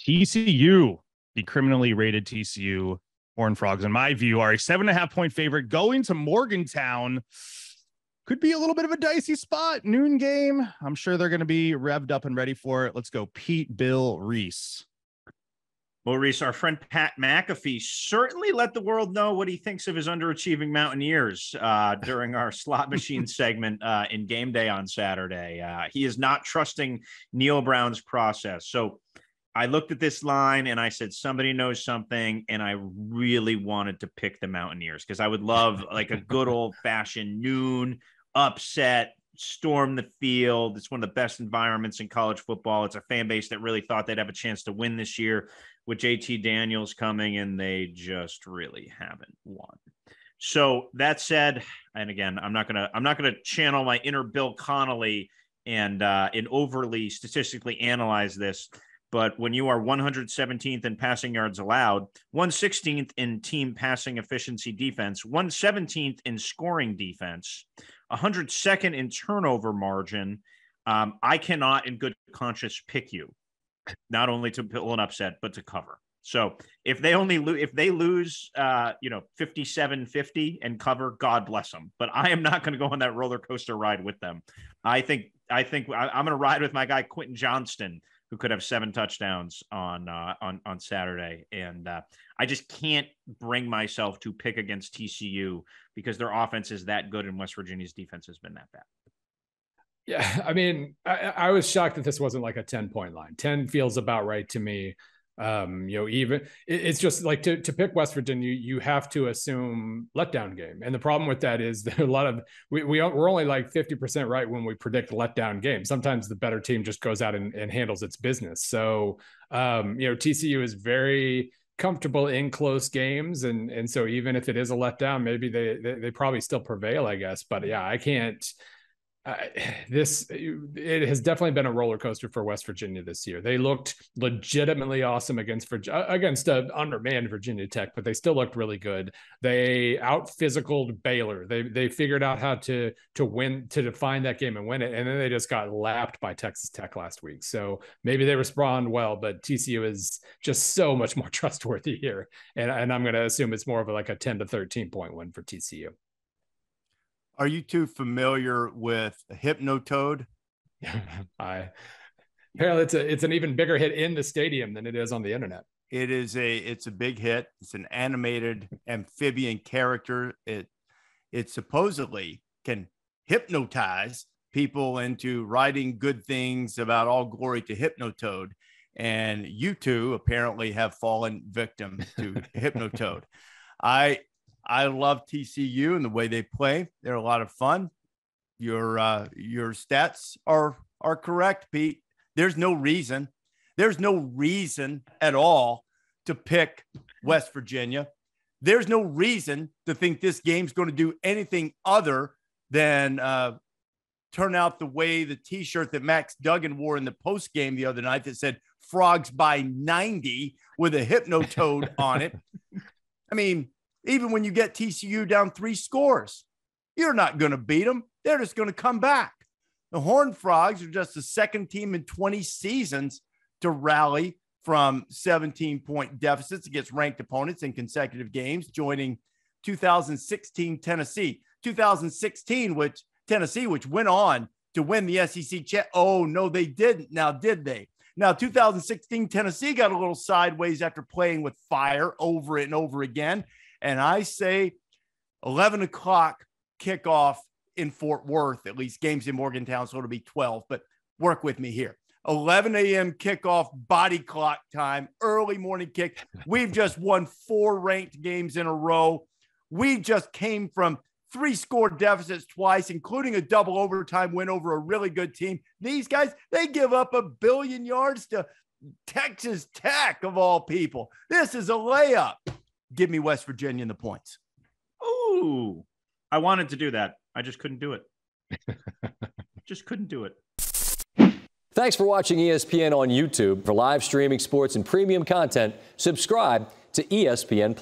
TCU, the criminally rated TCU Horned Frogs, in my view, are a 7.5-point favorite going to Morgantown. Could be a little bit of a dicey spot. Noon game. I'm sure they're going to be revved up and ready for it. Let's go, Pete, Bill, Reese. Well, Reese, our friend Pat McAfee certainly let the world know what he thinks of his underachieving Mountaineers during our slot machine segment in Game Day on Saturday. He is not trusting Neil Brown's process. So I looked at this line and I said, somebody knows something. And I really wanted to pick the Mountaineers because I would love like a good old fashioned noon upset, storm the field. It's one of the best environments in college football. It's a fan base that really thought they'd have a chance to win this year with JT Daniels coming, and they just really haven't won. So that said, and again, I'm not gonna channel my inner Bill Connolly and overly statistically analyze this. But when you are 117th in passing yards allowed, 116th in team passing efficiency defense, 117th in scoring defense, 102nd in turnover margin, I cannot in good conscience pick you, not only to pull an upset, but to cover. So if they lose 57-50 and cover, God bless them. But I am not going to go on that roller coaster ride with them. I think I'm going to ride with my guy Quentin Johnston, who could have 7 touchdowns on Saturday. And I just can't bring myself to pick against TCU because their offense is that good and West Virginia's defense has been that bad. Yeah, I mean, I was shocked that this wasn't like a 10-point line. 10 feels about right to me. Even it's just like to pick West Virginia, you have to assume letdown game. And the problem with that is that a lot of we're only like 50% right when we predict letdown game. Sometimes the better team just goes out and handles its business. So, TCU is very comfortable in close games. And so even if it is a letdown, maybe they probably still prevail, I guess. But yeah, I can't. It has definitely been a roller coaster for West Virginia this year. They looked legitimately awesome against an undermanned Virginia Tech, but they still looked really good. They out-physicaled Baylor. They figured out how to win, to define that game and win it, and then they just got lapped by Texas Tech last week. So maybe they respond well, but TCU is just so much more trustworthy here, and I'm going to assume it's more of like a 10 to 13 point win for TCU. Are you too familiar with Hypnotoad? Apparently it's an even bigger hit in the stadium than it is on the internet. It's a big hit. It's an animated amphibian character. It supposedly can hypnotize people into writing good things about all glory to Hypnotoad. And you two apparently have fallen victim to Hypnotoad. I love TCU and the way they play. They're a lot of fun. Your stats are correct, Pete. There's no reason at all to pick West Virginia. There's no reason to think this game's going to do anything other than turn out the way the T-shirt that Max Duggan wore in the post game the other night that said "Frogs by 90" with a Hypnotoad on it. I mean, even when you get TCU down 3 scores, you're not going to beat them. They're just going to come back. The Horned Frogs are just the second team in 20 seasons to rally from 17-point deficits against ranked opponents in consecutive games, joining 2016 Tennessee. 2016, which went on to win the SEC. Oh, no, they didn't. Now, did they? Now, 2016 Tennessee got a little sideways after playing with fire over and over again. And I say 11 o'clock kickoff in Fort Worth, at least games in Morgantown, so it'll be 12, but work with me here. 11 a.m. kickoff, body clock time, early morning kick. We've just won 4 ranked games in a row. We just came from 3-score deficits twice, including a double overtime win over a really good team. These guys, they give up 1 billion yards to Texas Tech, of all people. This is a layup. Give me West Virginia in the points. Ooh, I wanted to do that. I just couldn't do it. Just couldn't do it. Thanks for watching ESPN on YouTube. For live streaming sports and premium content, subscribe to ESPN+.